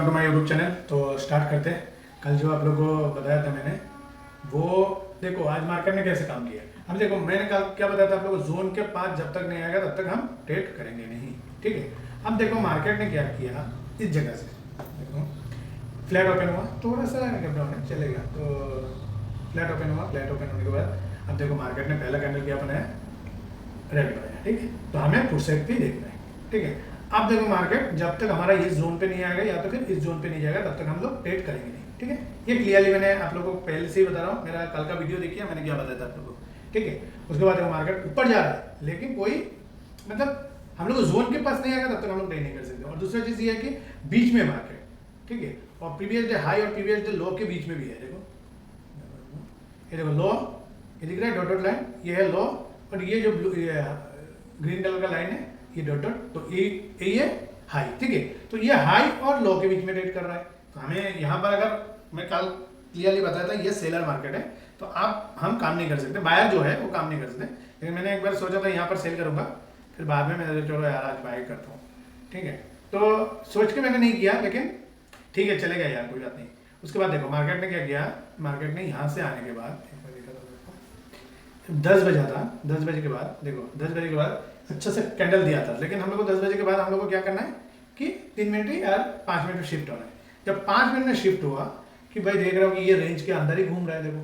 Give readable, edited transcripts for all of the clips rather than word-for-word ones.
To my YouTube channel. तो start करते हैं। कल जो आप लोगों को बताया था मैंने, वो देखो आज मार्केट ने कैसे काम किया। हम देखो मैंने कल क्या बताया था आप लोगों को, जोन के पास जब तक नहीं आएगा तब तक हम ट्रेड करेंगे नहीं, ठीक है। अब देखो मार्केट ने क्या किया, इस जगह से देखो फ्लैट ओपन हुआ, थोड़ा सा गैप डाउन है चलेगा, तो फ्लैट ओपन हुआ। फ्लैट ओपन होने के बाद अब देखो मार्केट ने पहला कैंडल क्या बनाया, रेड बनाया, ठीक है। तो हमें फुट सेट भी देखना है, ठीक है। अब देखो मार्केट जब तक हमारा इस जोन पे नहीं आएगा या तो फिर इस जोन पे नहीं जाएगा तब तक हम लोग ट्रेड करेंगे नहीं, ठीक है। ये क्लियरली मैंने आप लोगों को पहले से ही बता रहा हूँ, मेरा कल का वीडियो देखिए मैंने क्या बताया था आप लोगों को, ठीक है। उसके बाद देखो मार्केट ऊपर जा रहा है लेकिन कोई मतलब हम लोग जोन के पास नहीं आएगा तब तक हम लोग ट्रेड नहीं कर सकते। और दूसरा चीज़ ये है कि बीच में मार्केट, ठीक है, और प्रीवियस डे हाई और प्रीवियस डे लो के बीच में भी है। देखो ये देखो लो, ये दिख रहा है डॉट डॉट लाइन, ये है लो, और ये जो ब्लू ग्रीन कलर का लाइन है ये डॉट डॉट, तो ये हाई, ठीक है। तो ये हाई और लो के बीच में ट्रेड कर रहा है। तो हमें यहाँ पर अगर मैं कल क्लियरली बताया था ये सेलर मार्केट है, तो आप हम काम नहीं कर सकते, बायर जो है वो काम नहीं कर सकते। लेकिन मैंने एक बार सोचा था यहाँ पर सेल करूँगा, फिर बाद में मैंने चलो यार आज बाय करता हूँ, ठीक है। तो सोच के मैंने नहीं किया, लेकिन ठीक है चलेगा यार, कोई बात नहीं। उसके बाद देखो मार्केट ने क्या किया, मार्केट ने यहाँ से आने के बाद 10 बजा था, 10 बजे के बाद देखो 10 बजे के बाद अच्छा से कैंडल दिया था, लेकिन हम लोग को 10 बजे के बाद हम लोग को क्या करना है कि 3 मिनट ही यार 5 मिनट में शिफ्ट होना है। जब 5 मिनट में शिफ्ट हुआ कि भाई देख रहा हूँ कि ये रेंज के अंदर ही घूम रहा है, देखो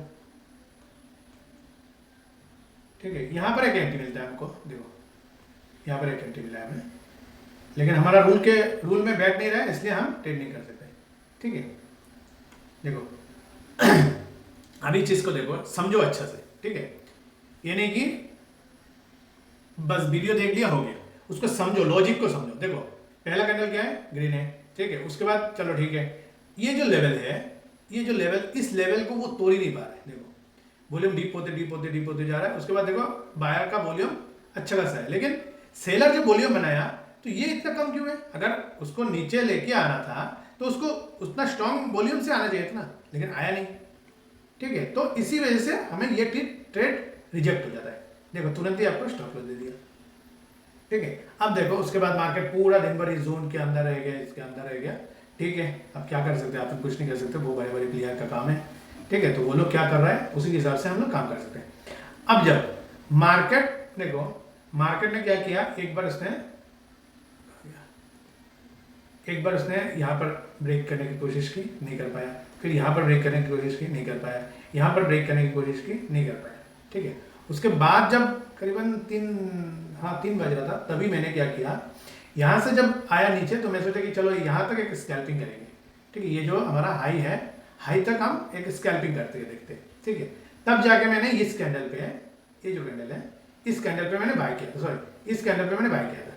ठीक है। यहाँ पर एक एंट्री मिलता है हमको, देखो यहाँ पर एक एंट्री मिला है हमें, लेकिन हमारा रूल में बैठ नहीं रहा है इसलिए हम ट्रेड नहीं कर सकते, ठीक है। देखो अभी चीज को देखो समझो अच्छा से, ठीक है। ये नहीं कि बस वीडियो देख लिया हो गया, उसको समझो, लॉजिक को समझो। देखो पहला कैंडल क्या है, ग्रीन है, ठीक है। उसके बाद चलो ठीक है, ये जो लेवल है, ये जो लेवल, इस लेवल को वो तोड़ ही नहीं पा रहा है। देखो वॉल्यूम डीप होते जा रहा है। उसके बाद देखो बायर का वॉल्यूम अच्छा खासा है, लेकिन सेलर जो वॉल्यूम बनाया तो ये इतना कम क्यों है। अगर उसको नीचे लेके आना था तो उसको उतना स्ट्रॉन्ग वॉल्यूम से आना चाहिए था ना, लेकिन आया नहीं, ठीक है। तो इसी वजह से हमें ये ट्रेड रिजेक्ट हो जाता है। देखो तुरंत ही आपको स्टॉप लॉस दे दिया, ठीक है। अब देखो उसके बाद मार्केट पूरा दिन भर इस जोन के अंदर रह गया, इसके अंदर रह गया, ठीक है। अब क्या कर सकते हैं, आप कुछ नहीं कर सकते, वो बड़े बड़े प्लेयर का काम है, ठीक है। तो वो लोग क्या कर रहा है उसी के हिसाब से हम लोग काम कर सकते हैं। अब जब मार्केट देखो, मार्केट ने क्या किया, एक बार उसने यहाँ पर ब्रेक करने की कोशिश की, नहीं कर पाया। फिर यहाँ पर ब्रेक करने की कोशिश की, नहीं कर पाया। यहाँ पर ब्रेक करने की कोशिश की, नहीं कर पाया, ठीक है। उसके बाद जब करीबन 3 बज रहा था तभी मैंने क्या किया, यहाँ से जब आया नीचे तो मैं सोचा कि चलो यहाँ तक एक स्कैल्पिंग करेंगे, ठीक है। ये जो हमारा हाई है, हाई तक हम एक स्कैल्पिंग करते हुए देखते हैं, ठीक है। तब जाके मैंने इस कैंडल पे, ये जो कैंडल है इस कैंडल पे मैंने बाय किया था, सॉरी इस कैंडल पे मैंने बाय किया था,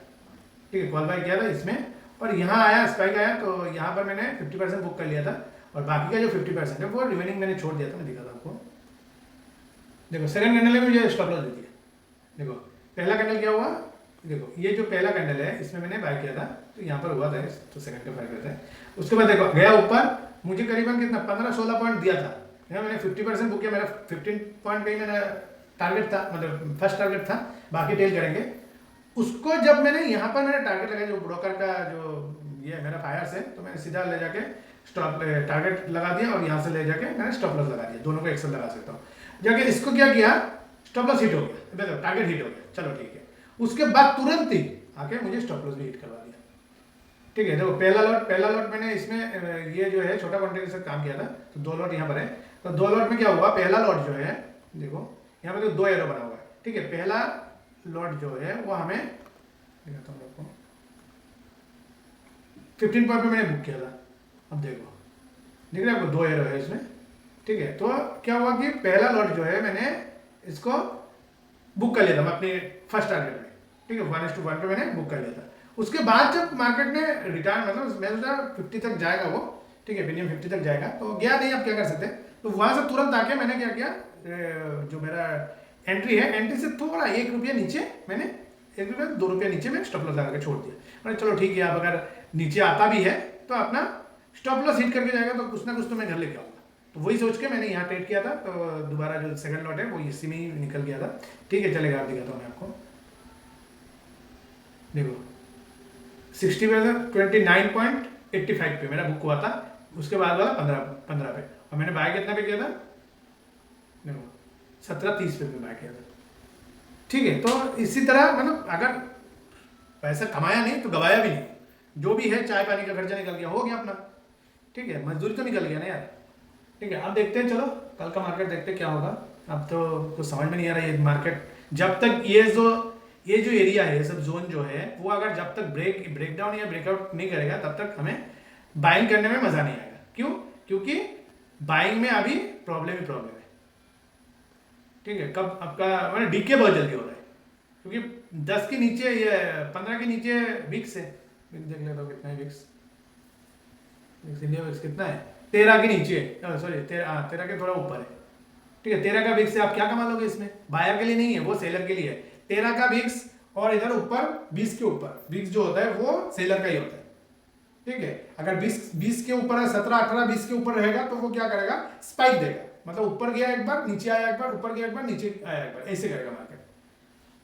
ठीक है। कॉल बाय किया था इसमें, और यहाँ आया स्पाइक आया तो यहाँ पर मैंने 50% बुक कर लिया था, और बाकी का जो 50% है वो रिमेनिंग मैंने छोड़ दिया था। मैं दिखा था आपको, देखो सेकंड कैंडल में मुझे स्टॉप लॉस दे दिया। देखो पहला कैंडल क्या हुआ, देखो ये जो पहला कैंडल है इसमें मैंने बाय किया था तो यहाँ पर हुआ था, तो सेकंड का फर्क रहता है। उसके बाद देखो गया ऊपर, मुझे करीबन कितना 15-16 पॉइंट दिया था, यहाँ मैंने 50% बुक किया। मेरा 15 पॉइंट कहीं मेरा टारगेट था, मतलब फर्स्ट टारगेट था, बाकी टेल करेंगे। उसको जब मैंने यहाँ पर मैंने टारगेट लगाया, जो ब्रोकर का जो ये मेरा फायर से, तो मैंने सीधा ले जाके स्टॉप टारगेट लगा दिया, और यहाँ से ले जाके मैंने स्टॉप लॉस लगा दिया। दोनों को एक साथ लगा सकता हूँ। जाके इसको क्या किया, स्टॉप लॉस हिट हो गया, देखो टारगेट हिट हो गया, चलो ठीक है। उसके बाद तुरंत ही आके मुझे स्टॉप लॉस भी हिट करवा दिया, ठीक है। देखो पहला लॉट मैंने इसमें ये जो है छोटा क्वांटिटी के साथ काम किया था, तो 2 लॉट यहाँ पर है। तो 2 लॉट में क्या हुआ, पहला लॉट जो है देखो यहाँ पर 2 एरो बना हुआ है, ठीक है। पहला लॉट जो है वो हमें दिखाता हूँ आपको, 15 पॉइंट पे मैंने बुक किया था। अब देखो दिख रहा है आपको 2 एरो है इसमें, ठीक है। तो क्या हुआ कि पहला लॉट जो है मैंने इसको बुक कर लिया था मैं अपने फर्स्ट टारगेट में, ठीक है। 1:1 पे मैंने बुक कर लिया था। उसके बाद जब मार्केट ने रिटर्न, मतलब मैं सोचा 50 तक जाएगा वो, ठीक है, प्रीमियम 50 तक जाएगा, तो गया नहीं। अब क्या कर सकते, तो वहां से तुरंत आके मैंने क्या किया, जो मेरा एंट्री है, एंट्री से थोड़ा 1 रुपया नीचे मैंने 1 रुपया 2 रुपया नीचे में स्टॉप लॉस लगा के छोड़ दिया। मैंने चलो ठीक है, अब अगर नीचे आता भी है तो अपना स्टॉप लॉस हिट करके जाएगा तो कुछ ना कुछ तो मैं घर लेके आऊँगा। तो वही सोच के मैंने यहाँ ट्रेड किया था। तो दोबारा जो सेकंड लॉट है वो इसी में ही निकल गया था, ठीक है। चलेगा, आप दिखाता हूँ मैं आपको, देखो 60 29 पॉइंट 85 पे मेरा बुक हुआ था, उसके बाद वाला 15 पे, और मैंने बाय कितना पे किया था, देखो 17:30 पे बाय किया था। ठीक है, तो इसी तरह मतलब अगर पैसा कमाया नहीं तो गवाया भी नहीं, जो भी है चाय पानी का खर्चा निकल गया, हो गया अपना। ठीक है, मजदूरी तो निकल गया ना यार। ठीक है, अब देखते हैं, चलो कल का मार्केट देखते हैं क्या होगा। अब तो कुछ समझ में नहीं आ रहा ये मार्केट, जब तक ये जो एरिया है, ये सब जोन जो है वो अगर जब तक ब्रेक डाउन या ब्रेकआउट नहीं करेगा तब तक हमें बाइंग करने में मजा नहीं आएगा। क्यों? क्योंकि बाइंग में अभी प्रॉब्लम ही प्रॉब्लम है। ठीक है, कब आपका मतलब डीके बहुत जल्दी हो रहा है, क्योंकि 10 के नीचे, ये 15 के नीचे विक्स है। देख लेता हूँ कितना है विक्स, इंडिया विक्स कितना है, 13 के नीचे, सॉरी 13 के थोड़ा ऊपर है। ठीक है, 13 का विक्स से आप क्या कमा लोगे इसमें, बायर के लिए नहीं है, वो सेलर के लिए है। 13 का विक्स और इधर ऊपर 20 के ऊपर विक्स जो होता है वो सेलर का ही होता है। ठीक है, अगर 20 के ऊपर है, 17, 18, 20 के ऊपर रहेगा तो वो क्या करेगा, स्पाइक देगा, मतलब ऊपर गया एक बार, नीचे आया एक बार, ऊपर गया एक बार, नीचे आया एक बार, ऐसे करेगा मार्केट।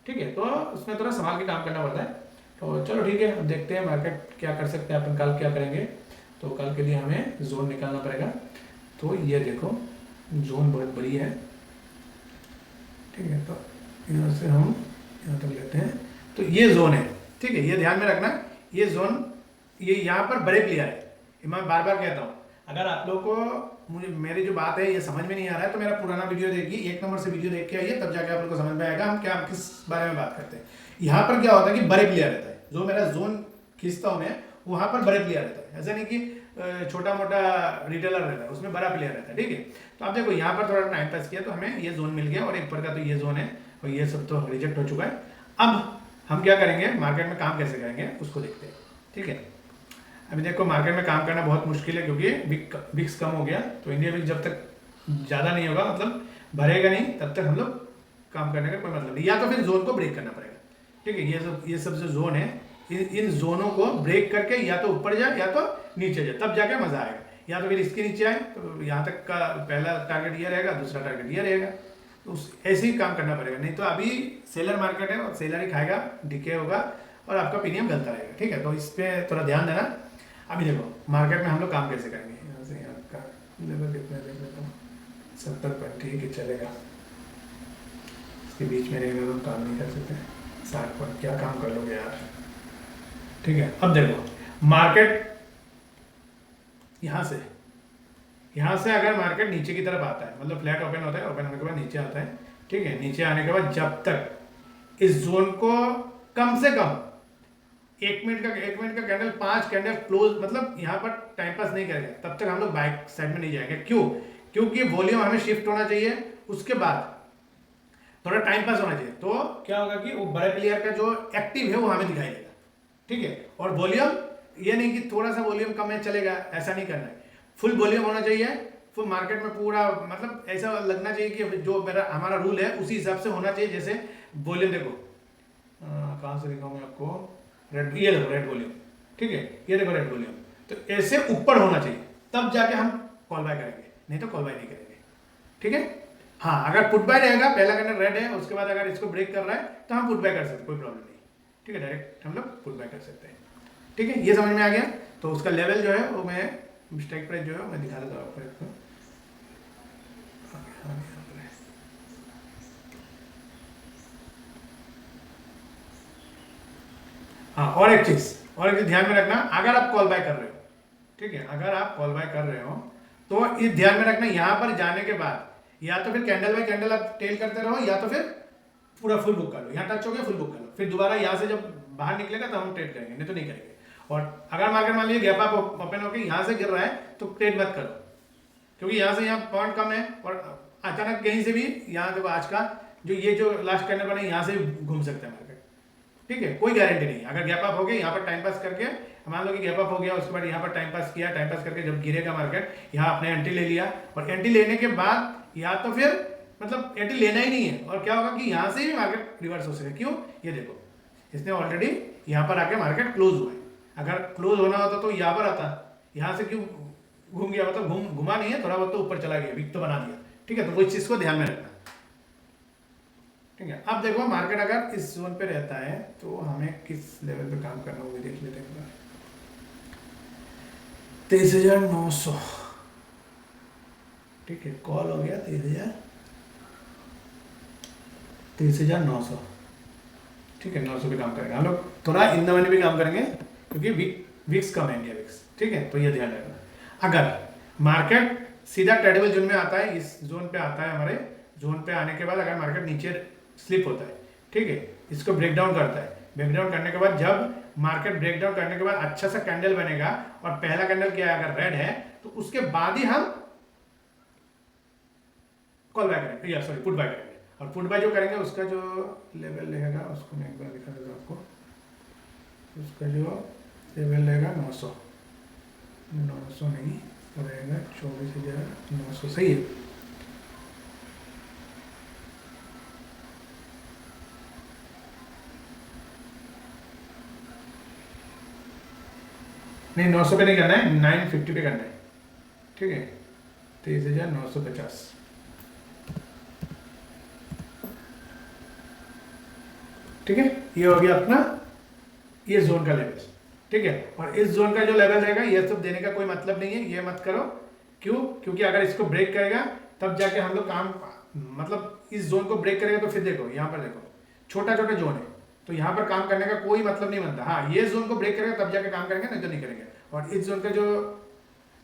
ठीक है, तो उसमें थोड़ा संभाल के काम करना पड़ता है। तो चलो ठीक है, अब देखते हैं मार्केट क्या कर सकते हैं अपन, कल क्या करेंगे। तो कल के लिए हमें जोन निकालना पड़ेगा। तो ये देखो जोन बहुत बड़ी है। ठीक है, तो यहाँ से हम यहाँ तक लेते हैं, तो ये जोन है। ठीक है, ये ध्यान में रखना, ये जोन, ये यहाँ पर बड़े प्लेयर है। मैं बार बार कहता हूँ, अगर आप लोगों को मुझे मेरी जो बात है ये समझ में नहीं आ रहा है तो मेरा पुराना वीडियो देखिए, 1 नंबर से वीडियो देख के आइए, तब जाके आप लोग को समझ में आएगा हम क्या किस बारे में बात करते हैं। यहाँ पर क्या होता है कि बड़े प्लेयर रहता है, जो मेरा जोन खींचता हूँ मैं, वहाँ पर बड़े प्लेयर रहता है। ऐसा नहीं कि छोटा मोटा रिटेलर रहता है, उसमें बड़ा प्लेयर रहता है। ठीक है, तो आप देखो यहाँ पर थोड़ा टाइम पास किया तो हमें ये जोन मिल गया, और एक पर का तो ये जोन है, और ये सब तो रिजेक्ट हो चुका है। अब हम क्या करेंगे, मार्केट में काम कैसे करेंगे उसको देखते हैं। ठीक है, अभी देखो मार्केट में काम करना बहुत मुश्किल है, क्योंकि विक्स कम हो गया। तो इंडिया विक्स जब तक ज़्यादा नहीं होगा, मतलब भरेगा नहीं, तब तक हम लोग काम करने का कोई मतलब नहीं, या तो फिर जोन को ब्रेक करना पड़ेगा। ठीक है, ये सब जो जोन है, इन जोनों को ब्रेक करके या तो ऊपर जाए या तो नीचे जाए, तब जाके मजा आएगा। या तो फिर इसके नीचे आए तो यहाँ तक का पहला टारगेट ये रहेगा, दूसरा टारगेट ये रहेगा, तो ऐसे ही काम करना पड़ेगा। नहीं तो अभी सेलर मार्केट है और सेलर ही खाएगा, डीके होगा और आपका प्रीमियम गलता रहेगा। ठीक है, तो इस पर थोड़ा ध्यान देना। अभी देखो मार्केट में हम लोग काम कैसे करेंगे, यहाँ से यहाँ का लेवल कितना देख लेता हूँ, 70 पॉइंट, ठीक है चलेगा। इसके बीच में रहेगा तो काम नहीं कर सकते, 60 पॉइंट क्या काम कर लोगे यार। ठीक है, अब देखो मार्केट यहाँ से अगर मार्केट नीचे की तरफ आता है, मतलब फ्लैट ओपन होता है, ओपन होने के बाद नीचे आता है। ठीक है, नीचे आने के बाद जब तक इस जोन को कम से कम 1 मिनट का कैंडल, 5 कैंडल क्लोज, मतलब यहाँ पर टाइम पास नहीं करेगा, तब तक हम लोग बाइक साइड में नहीं जाएंगे। क्यों? क्योंकि वॉल्यूम हमें शिफ्ट होना चाहिए, उसके बाद थोड़ा टाइम पास होना चाहिए। तो क्या होगा कि वो बड़े प्लेयर का जो एक्टिव है वो हमें दिखाई देगा। ठीक है, और वॉल्यूम ये नहीं कि थोड़ा सा वॉल्यूम कम है चलेगा, ऐसा नहीं करना है, फुल वॉल्यूम होना चाहिए। फुल मार्केट में पूरा मतलब ऐसा लगना चाहिए कि जो हमारा रूल है उसी हिसाब से होना चाहिए। जैसे वॉल्यूम देखो, कहाँ से दिखाऊँ मैं आपको, रेड, ये देखो रेड वॉल्यूम। ठीक है, ये देखो रेड वॉल्यूम, तो ऐसे ऊपर होना चाहिए, तब जाके हम कॉल बाय करेंगे, नहीं तो कॉल बाय नहीं करेंगे। ठीक है, हाँ अगर पुट बाय रहेगा, पहला कैंडल रेड है, उसके बाद अगर इसको ब्रेक कर रहा है तो हम पुट बाय कर सकते हैं, कोई प्रॉब्लम नहीं। ठीक है, डायरेक्ट हम लोग पुट बाय कर सकते हैं। ठीक है, ये समझ में आ गया। तो उसका लेवल जो है वो मैं स्ट्राइक प्राइस जो है मैं दिखा देता हूँ आपको इसको। हाँ, और एक चीज ध्यान में रखना, अगर आप कॉल बाय कर रहे हो, ठीक है, अगर आप कॉल बाय कर रहे हो तो इस ध्यान में रखना, यहाँ पर जाने के बाद या तो फिर कैंडल बाय कैंडल आप टेल करते रहो, या तो फिर पूरा फुल बुक कर लो। यहाँ टच हो गया, फुल बुक कर लो, फिर दोबारा यहाँ से जब बाहर निकलेगा तो हम ट्रेड करेंगे, नहीं तो नहीं करेंगे। और अगर मार्केट मान लीजिए गैप अप ओपन होकर यहाँ से गिर रहा है तो ट्रेड मत करो, क्योंकि यहाँ से यहाँ पॉइंट कम है, और अचानक कहीं से भी यहाँ देखो आज का जो लास्ट कैंडल बना यहाँ से घूम सकता है मार्केट। ठीक है, कोई गारंटी नहीं। अगर गैप अप हो गया, यहाँ पर टाइम पास करके मान लो कि गैप अप हो गया, उसके बाद यहाँ पर टाइम पास किया, टाइम पास करके जब गिरेगा मार्केट, यहाँ आपने एंट्री ले लिया, और एंट्री लेने के बाद या तो फिर मतलब एंट्री लेना ही नहीं है, और क्या होगा कि यहाँ से भी मार्केट रिवर्स हो सके। क्यों? ये देखो, इसने ऑलरेडी यहाँ पर आके मार्केट क्लोज हुआ है। अगर क्लोज होना होता तो यहाँ पर आता, यहाँ से क्यों घूम गया, मतलब घुमा नहीं है, थोड़ा बहुत तो ऊपर चला गया, विक तो बना दिया। ठीक है, तो वो इस चीज़ को ध्यान में रखना। ठीक है, अब देखो मार्केट अगर इस जोन पे रहता है तो हमें किस लेवल पे काम करना होगा, देख लेते हैं। 23,900, ठीक है, कॉल हो गया 23,900, ठीक है, 900 पे काम करेंगे हम लोग, थोड़ा इन द मनी भी काम करेंगे क्योंकि विक्स कम है इंडिया विक्स, ठीक है, तो ये ध्यान रखना। अगर मार्केट सीधा ट्रेडेबल जोन में आता है, इस जोन पे आता है, हमारे जोन पे आने के बाद अगर मार्केट नीचे स्लिप होता है, ठीक है, इसको ब्रेक डाउन करता है, ब्रेक डाउन करने के बाद जब मार्केट ब्रेक डाउन करने के बाद अच्छा सा कैंडल बनेगा और पहला कैंडल क्या है अगर रेड है तो उसके बाद ही हम कॉल बाय करेंगे, या सॉरी पुट बाय करेंगे, और पुट बाय जो करेंगे उसका जो लेवल रहेगा उसको मैं एक बार दिखा देता हूँ आपको, उसका जो लेवल रहेगा 900 नहीं रहेगा 24,900, सही है। नहीं 900 पे नहीं करना है, 950 पे करना है, ठीक है, 23,950, ठीक है, ये हो गया अपना ये जोन का लेवल, ठीक है, और इस जोन का जो लेवल रहेगा ये सब देने का कोई मतलब नहीं है, ये मत करो, क्यों, क्योंकि अगर इसको ब्रेक करेगा तब जाके हम लोग काम, मतलब इस जोन को ब्रेक करेगा तो फिर देखो यहाँ पर देखो छोटा छोटा जोन है, तो यहाँ पर काम करने का कोई मतलब नहीं बनता। हाँ, ये जोन को ब्रेक करेगा तब जाके काम करेंगे, नहीं तो नहीं करेंगे। और इस जोन का जो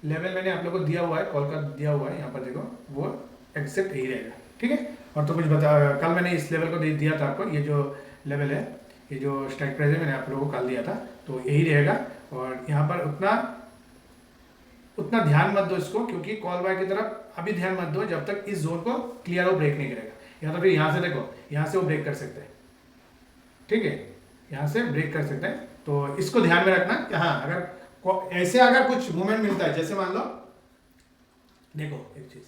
लेवल मैंने आप लोगों को दिया हुआ है, कॉल का दिया हुआ है, यहाँ पर देखो वो एक्सेप्ट यही रहेगा, ठीक है। और तो कुछ बता, कल मैंने इस लेवल को दिया था आपको, ये जो लेवल है, ये जो स्ट्राइक प्राइस है मैंने आप लोगों को कल दिया था, तो यही रहेगा। और यहाँ पर उतना ध्यान मत दो इसको, क्योंकि कॉल बाय की तरफ अभी ध्यान मत दो जब तक इस जोन को क्लियर वो ब्रेक नहीं करेगा, या तो फिर यहाँ से देखो, यहाँ से वो ब्रेक कर सकते हैं, ठीक है, यहाँ से ब्रेक कर सकते हैं, तो इसको ध्यान में रखना कि हाँ अगर ऐसे अगर कुछ मूवमेंट मिलता है, जैसे मान लो देखो एक चीज,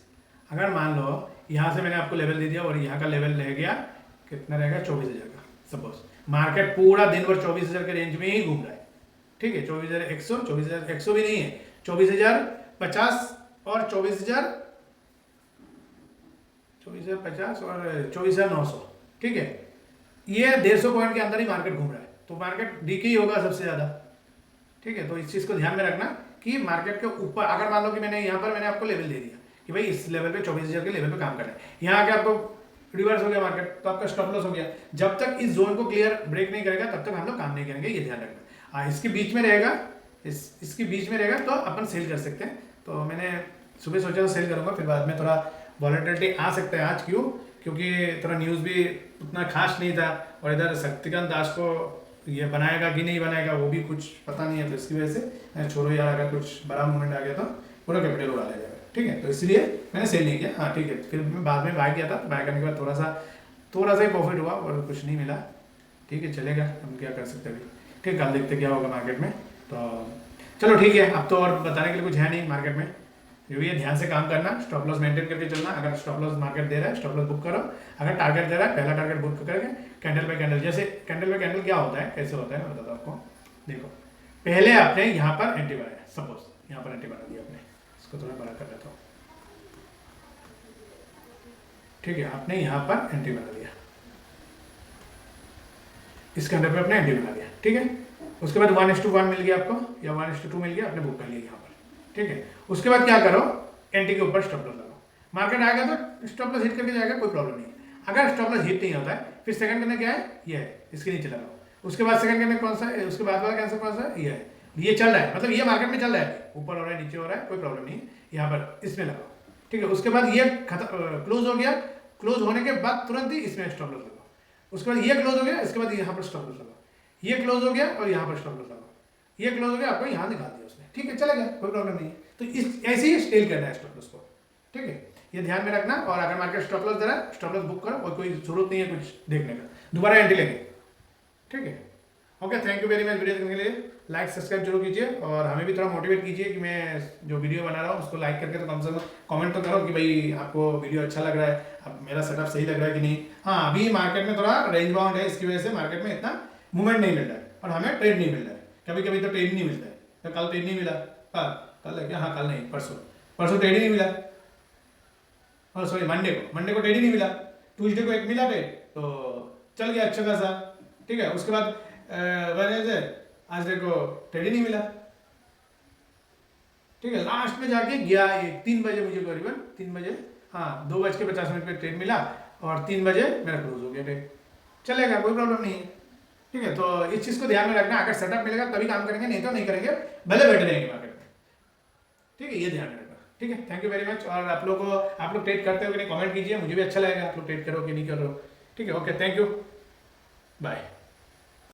अगर मान लो यहाँ से मैंने आपको लेवल दे दिया और यहाँ का लेवल रह गया कितना रहेगा 24,000 का, सपोज मार्केट पूरा दिन भर 24,000 के रेंज में ही घूम रहा है, ठीक है, 24,100, 24,100 भी नहीं है, 24,050 और 24,050 और 24,900, ठीक है, ये 150 पॉइंट के अंदर ही मार्केट घूम रहा है, तो मार्केट डीके ही होगा सबसे ज्यादा, ठीक है। तो इस चीज को ध्यान में रखना कि मार्केट के ऊपर अगर मान लो कि यहाँ पर मैंने आपको लेवल दे दिया कि भाई इस लेवल पे 24,000 के लेवल पे काम करना है, यहाँ आके आपको रिवर्स हो गया मार्केट, तो आपका स्टॉप लॉस हो गया। जब तक इस जोन को क्लियर ब्रेक नहीं करेगा तब तक हम लोग काम नहीं करेंगे, ये ध्यान रखना। इसके बीच में रहेगा, इसके बीच में रहेगा तो अपन सेल कर सकते हैं। तो मैंने सुबह सोचा था सेल करूंगा, फिर बाद में थोड़ा वॉलेटिलिटी आ सकता है आज, क्यों, क्योंकि थोड़ा न्यूज़ भी उतना खास नहीं था, और इधर शक्तिकांत दास को ये बनाएगा कि नहीं बनाएगा वो भी कुछ पता नहीं है, तो इसकी वजह से छोड़ो यार, अगर कुछ बड़ा मूवमेंट आ गया तो पूरा कैपिटल उड़ा ले जाएगा, ठीक है, तो इसलिए मैंने सेल नहीं किया। हाँ ठीक है, फिर मैं बाद में बाय किया था, बाय करने के बाद थोड़ा सा ही प्रॉफिट हुआ और कुछ नहीं मिला, ठीक है, चलेगा, हम क्या कर सकते हैं अभी, ठीक है, कल देखते क्या होगा मार्केट में। तो चलो ठीक है, अब तो और बताने के लिए कुछ है नहीं मार्केट में, जो ये ध्यान से काम करना, स्टॉप लॉस मेंटेन करके चलना। अगर स्टॉप लॉस मार्केट दे रहा है स्टॉप लॉस बुक करो, अगर टारगेट दे रहा है पहला टारगेट बुक करके कैंडल बाय कैंडल, जैसे कैंडल बाय कैंडल क्या होता है, कैसे होता है मैं बताता हूँ आपको। देखो पहले आपने यहाँ पर एंट्री बनाया, सपोज यहाँ पर एंट्री बना दिया आपने, इसको थोड़ा बड़ा कर देता हूँ, ठीक है, आपने यहाँ पर एंट्री बना दिया, इस कैंडल पे आपने एंट्री बना दिया, ठीक है। उसके बाद 1:1 मिल गया आपको, या 1:2 मिल गया, आपने बुक कर लिया यहाँ पर, ठीक है। उसके बाद क्या करो, एंट्री के ऊपर स्टॉप लॉस लगाओ, मार्केट आएगा तो स्टॉप लॉस हिट करके जाएगा, कोई प्रॉब्लम नहीं है। अगर स्टॉप लॉस हिट नहीं होता है, फिर सेकंड करना क्या है, ये है, इसके नीचे लगाओ। उसके बाद सेकंड करना कौन सा है, उसके बाद वाला कैंसर कौन सा है, ये है, ये चल रहा है, मतलब ये मार्केट में चल रहा है, ऊपर हो रहा है नीचे हो रहा है, कोई प्रॉब्लम नहीं है, यहाँ पर इसमें लगाओ, ठीक है। उसके बाद ये क्लोज हो गया, क्लोज होने के बाद तुरंत ही इसमें स्टॉप लॉस लगाओ। उसके बाद ये क्लोज हो गया, इसके बाद यहाँ पर स्टॉप लॉस लगाओ, ये क्लोज हो गया और यहाँ पर स्टॉप लॉस लगाओ, ये क्लोज हो गया, आपको यहाँ निकाल दिया उसने, ठीक है, चलेगा, कोई प्रॉब्लम नहीं है। तो इस ऐसे ही स्टेल करना है स्टॉप लॉस को, ठीक है, ये ध्यान में रखना। और अगर मार्केट स्टॉप लॉस दे रहा है, स्टॉप लॉस बुक करो, और कोई जरूरत नहीं है कुछ देखने का, दोबारा एंट्री लेंगे, ठीक है। Okay, thank you very much video देखने के लिए, लाइक सब्सक्राइब जरूर कीजिए, और हमें भी थोड़ा मोटिवेट कीजिए कि मैं जो वीडियो बना रहा हूँ उसको लाइक करके तो कम से कम कमेंट तो करो कि भाई आपको वीडियो अच्छा लग रहा है, अब मेरा सेटअप सही लग रहा है कि नहीं। हाँ, अभी मार्केट में थोड़ा रेंज बाउंड है, इसकी वजह से मार्केट में इतना मूवमेंट नहीं मिल रहा है, और हमें ट्रेड नहीं मिल रहा है, कभी कभी तो ट्रेड नहीं मिलता है, तो कल ट्रेड नहीं मिला, कल है क्या, हाँ कल नहीं, परसों ट्रेड ही नहीं मिला, और सॉरी मंडे को ट्रेड ही नहीं मिला, ट्यूसडे को एक मिला ट्रेड, तो चल गया अच्छा खासा, ठीक है। उसके बाद वेडनेसडे, आज देखो ट्रेड ही नहीं मिला, ठीक है। लास्ट में जाके गया 3 बजे, मुझे करीबन 3 बजे, हाँ 2:50 पे ट्रेन मिला और 3 बजे मेरा क्लोज हो गया ट्रेन। चलेगा, कोई प्रॉब्लम नहीं है। ठीक है, तो इस चीज़ को ध्यान में रखना, अगर सेटअप मिलेगा तभी काम करेंगे, नहीं तो नहीं करेंगे, भले बैठे रहेंगे मार्केट में। ठीक है, ये ध्यान में रखना। ठीक है, थैंक यू वेरी मच। और आप लोग ट्रेड करते हो कि नहीं कमेंट कीजिए, मुझे भी अच्छा लगेगा आप लोग ट्रेड करो कि नहीं कर रहे हो। ठीक है, ओके, थैंक यू, बाय।